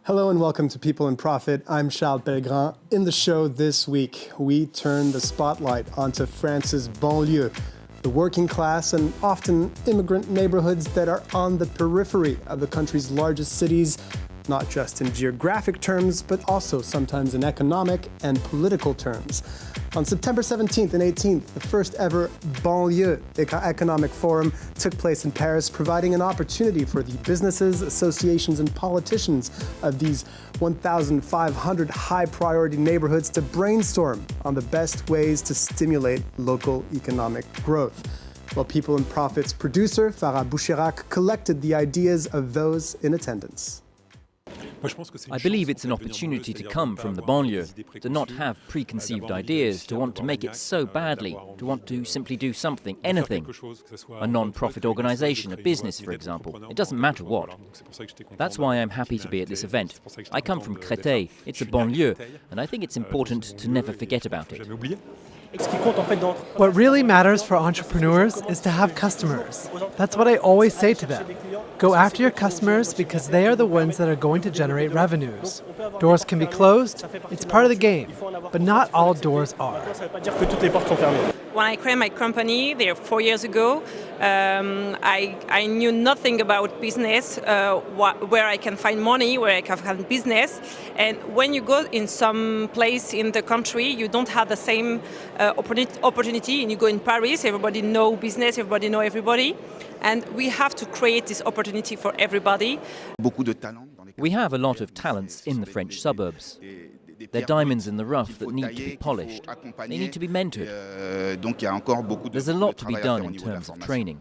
Hello and welcome to People and Profit. I'm Charles Pellegrin. In the show this week, we turn the spotlight onto France's banlieue, the working class and often immigrant neighborhoods that are on the periphery of the country's largest cities, not just in geographic terms, but also sometimes in economic and political terms. On September 17th and 18th, the first ever banlieue economic forum took place in Paris, providing an opportunity for the businesses, associations, and politicians of these 1,500 high-priority neighborhoods to brainstorm on the best ways to stimulate local economic growth. While People and Profit's producer, Farah Boucherac, collected the ideas of those in attendance. I believe it's an opportunity to come from the banlieue, to not have preconceived ideas, to want to make it so badly, to want to simply do something, anything. A non-profit organization, a business, for example. It doesn't matter what. That's why I'm happy to be at this event. I come from Créteil, it's a banlieue, and I think it's important to never forget about it. What really matters for entrepreneurs is to have customers. That's what I always say to them. Go after your customers because they are the ones that are going to generate revenues. Doors can be closed, it's part of the game, but not all doors are. When I created my company there 4 years ago, I knew nothing about business, where I can find money, where I can find business. And when you go in some place in the country, you don't have the same opportunity. And you go in Paris, everybody know business, everybody know everybody. And we have to create this opportunity for everybody. We have a lot of talents in the French suburbs. They're diamonds in the rough that need to be polished. They need to be mentored. There's a lot to be done in terms of training.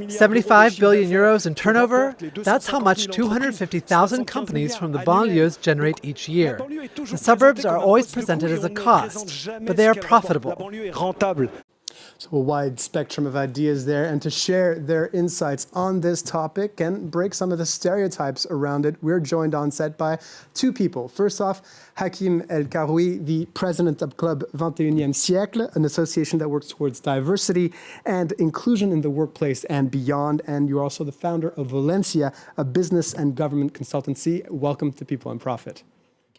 75 billion euros in turnover, that's how much 250,000 companies from the banlieues generate each year. The suburbs are always presented as a cost, but they are profitable. So a wide spectrum of ideas there, and to share their insights on this topic and break some of the stereotypes around it, we're joined on set by two people. First off, Hakim El Karoui, the president of Club 21e Siècle, an association that works towards diversity and inclusion in the workplace and beyond. And you're also the founder of Valencia, a business and government consultancy. Welcome to People and Profit.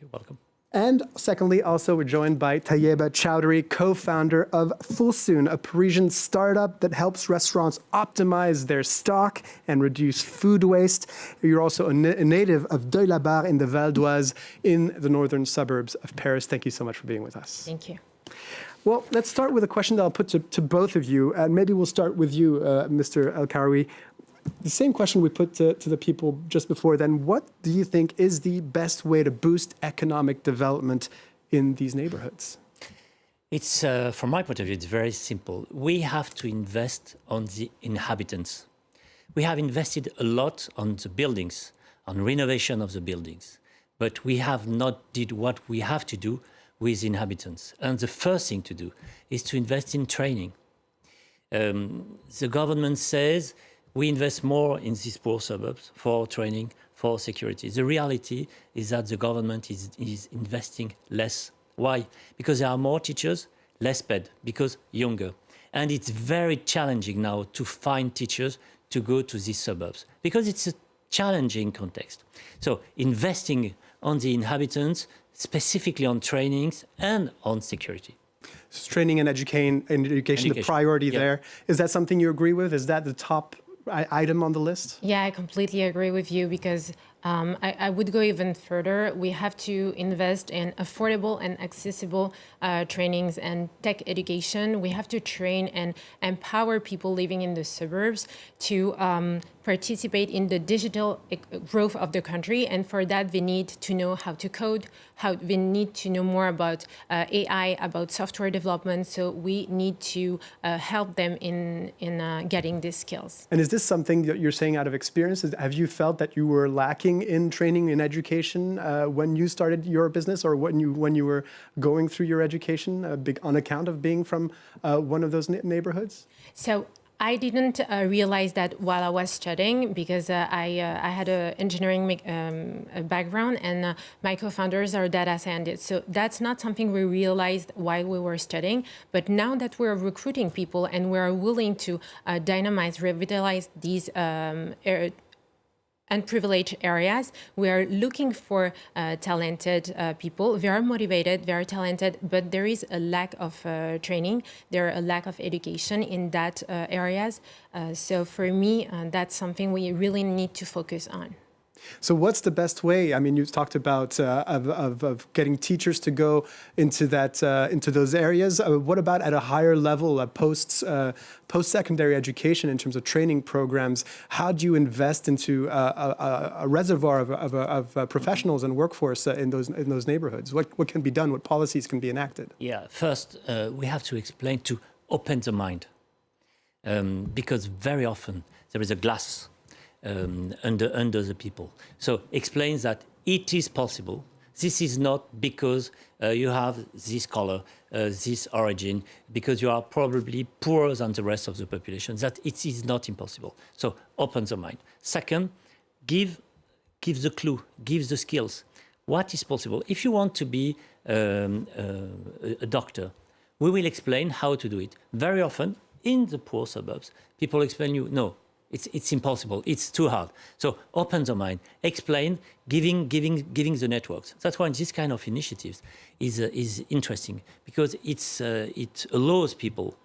You're welcome. And secondly, also we're joined by Tayeba Chowdhury, co-founder of Fulsoon, a Parisian startup that helps restaurants optimize their stock and reduce food waste. You're also a native of Deuil-la-Barre in the Val d'Oise in the northern suburbs of Paris. Thank you so much for being with us. Thank you. Well, let's start with a question that I'll put to both of you. And maybe we'll start with you, Mr. El Karoui. The same question we put to the people just before then. What do you think is the best way to boost economic development in these neighborhoods? It's, from my point of view, it's very simple. We have to invest on the inhabitants. We have invested a lot on the buildings, on renovation of the buildings, but we have not did what we have to do with inhabitants. And the first thing to do is to invest in training. The government says we invest more in these poor suburbs for training, for security. The reality is that the government is investing less. Why? Because there are more teachers, less paid, because younger. And it's very challenging now to find teachers to go to these suburbs, because it's a challenging context. So investing on the inhabitants, specifically on trainings and on security. So training and education, the priority there. Is that something you agree with? Is that the top item on the list? Yeah, I completely agree with you because I would go even further. We have to invest in affordable and accessible trainings and tech education. We have to train and empower people living in the suburbs to participate in the digital growth of the country. And for that, they need to know how to code, they need to know more about AI, about software development. So we need to help them in getting these skills. And is this something that you're saying out of experience? Have you felt that you were lacking in training and education when you started your business, or when you were going through your education, on account of being from one of those neighborhoods? So I didn't realize that while I was studying, because I had an engineering background, and my co-founders are data scientists. So that's not something we realized while we were studying. But now that we're recruiting people and we're willing to dynamize, revitalize these unprivileged areas. We are looking for talented people, very motivated, very talented, but there is a lack of training, there are a lack of education in that areas. So for me, that's something we really need to focus on. So what's the best way? I mean, you talked about of getting teachers to go into those areas. What about at a higher level, post-secondary education in terms of training programs? How do you invest into a reservoir of professionals and workforce in those neighborhoods? What can be done? What policies can be enacted? Yeah, first we have to explain to open the mind, because very often there is a glass under the people. So explains that it is possible. This is not because you have this color, this origin, because you are probably poorer than the rest of the population, that it is not impossible. So open the mind. Second, give the clue, give the skills. What is possible? If you want to be a doctor, we will explain how to do it. Very often, in the poor suburbs, people explain you, no, it's impossible. It's too hard. So open the mind, explain, giving the networks. That's why this kind of initiatives is interesting, because it allows people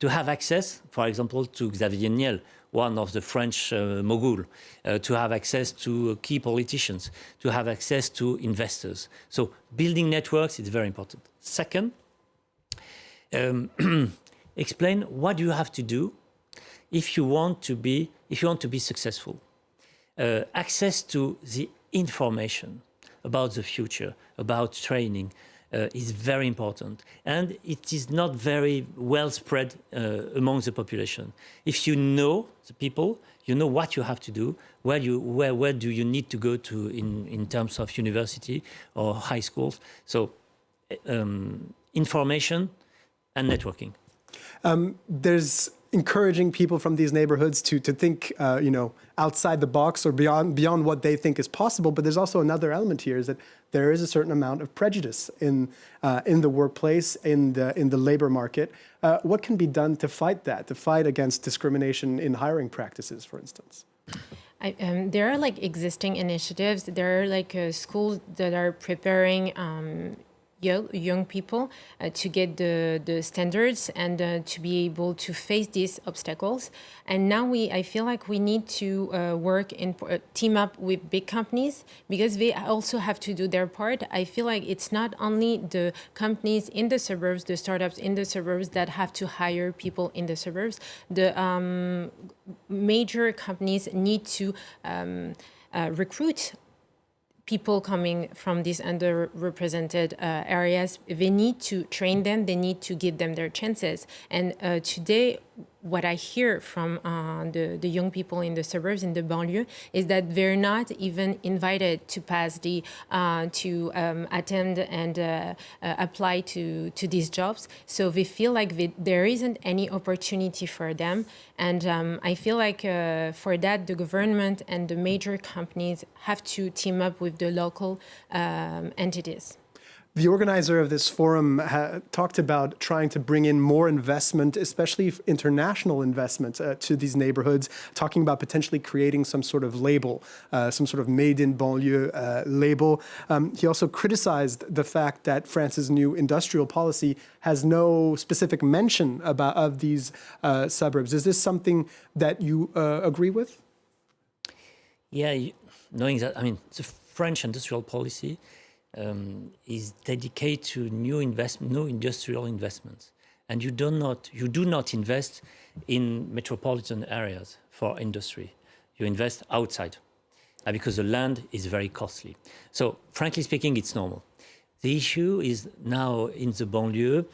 to have access, for example, to Xavier Niel, one of the French mogul, to have access to key politicians, to have access to investors. So building networks is very important. Second, explain what you have to do if you want to be successful. Access to the information about the future, about training, is very important, and it is not very well spread among the population. If you know the people, you know what you have to do, where do you need to go to in terms of university or high schools. So information and networking. There's encouraging people from these neighborhoods to think, outside the box or beyond what they think is possible. But there's also another element here, is that there is a certain amount of prejudice in the workplace, in the labor market. What can be done to fight that, to fight against discrimination in hiring practices, for instance? There are existing initiatives. There are schools that are preparing young people to get the standards and to be able to face these obstacles. And now I feel like we need to work and team up with big companies, because they also have to do their part. I feel like it's not only the companies in the suburbs, the startups in the suburbs that have to hire people in the suburbs. The major companies need to recruit people coming from these underrepresented areas. They need to train them, they need to give them their chances. And today, what I hear from the young people in the suburbs, in the banlieue, is that they're not even invited to pass to attend and apply to these jobs. So they feel like there isn't any opportunity for them. And I feel like for that, the government and the major companies have to team up with the local entities. The organizer of this forum talked about trying to bring in more investment, especially international investment, to these neighborhoods, talking about potentially creating some sort of label, some sort of made in banlieue label. He also criticized the fact that France's new industrial policy has no specific mention of these suburbs. Is this something that you agree with? Yeah, knowing that, the French industrial policy is dedicated to new industrial investments, and you do not invest in metropolitan areas for industry. You invest outside because the land is very costly. So, frankly speaking, it's normal. The issue is now in the banlieue,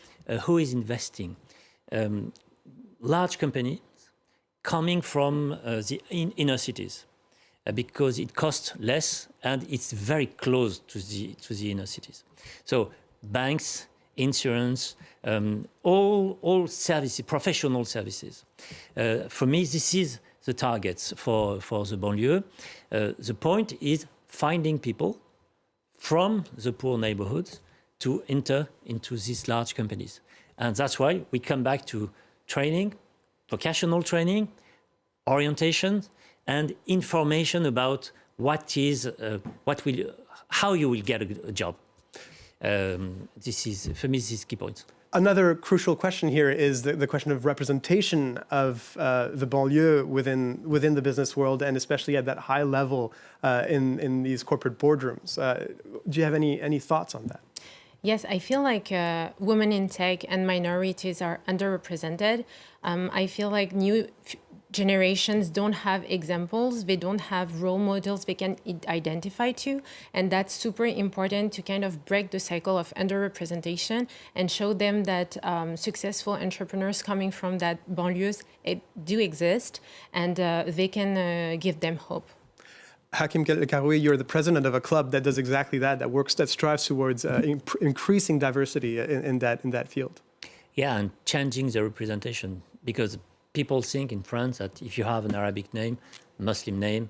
who is investing? Large companies coming from the inner cities. Because it costs less and it's very close to the inner cities. So banks, insurance, all services, professional services. For me, this is the targets for the banlieue. The point is finding people from the poor neighborhoods to enter into these large companies. And that's why we come back to training, vocational training, orientation, and information about how you will get a job. This is, for me, this is key point. Another crucial question here is the question of representation of the banlieue within the business world, and especially at that high level in these corporate boardrooms. Do you have any thoughts on that? Yes, I feel like women in tech and minorities are underrepresented. I feel like new generations don't have examples, they don't have role models they can identify to, and that's super important to kind of break the cycle of underrepresentation and show them that successful entrepreneurs coming from that banlieues do exist, and they can give them hope. Hakim El-Karoui, you're the president of a club that does exactly that strives towards increasing diversity in that field. Yeah, and changing the representation, because people think in France that if you have an Arabic name, Muslim name,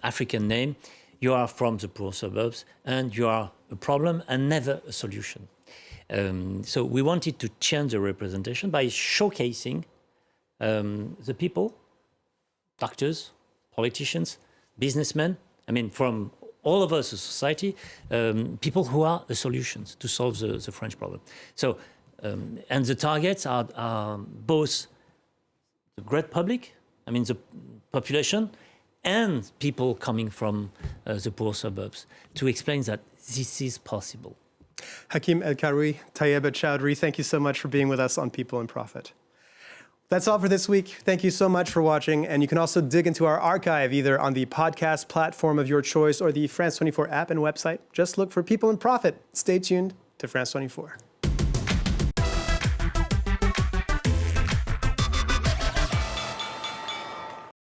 African name, you are from the poor suburbs and you are a problem and never a solution. So we wanted to change the representation by showcasing the people, doctors, politicians, businessmen, I mean, from all of us, the society, people who are the solutions to solve the French problem. So, and the targets are both the great public, I mean the population, and people coming from the poor suburbs, to explain that this is possible. Hakim El-Karoui, Tayeba Chowdhury, thank you so much for being with us on People and Profit. That's all for this week. Thank you so much for watching. And you can also dig into our archive either on the podcast platform of your choice or the France 24 app and website. Just look for People and Profit. Stay tuned to France 24.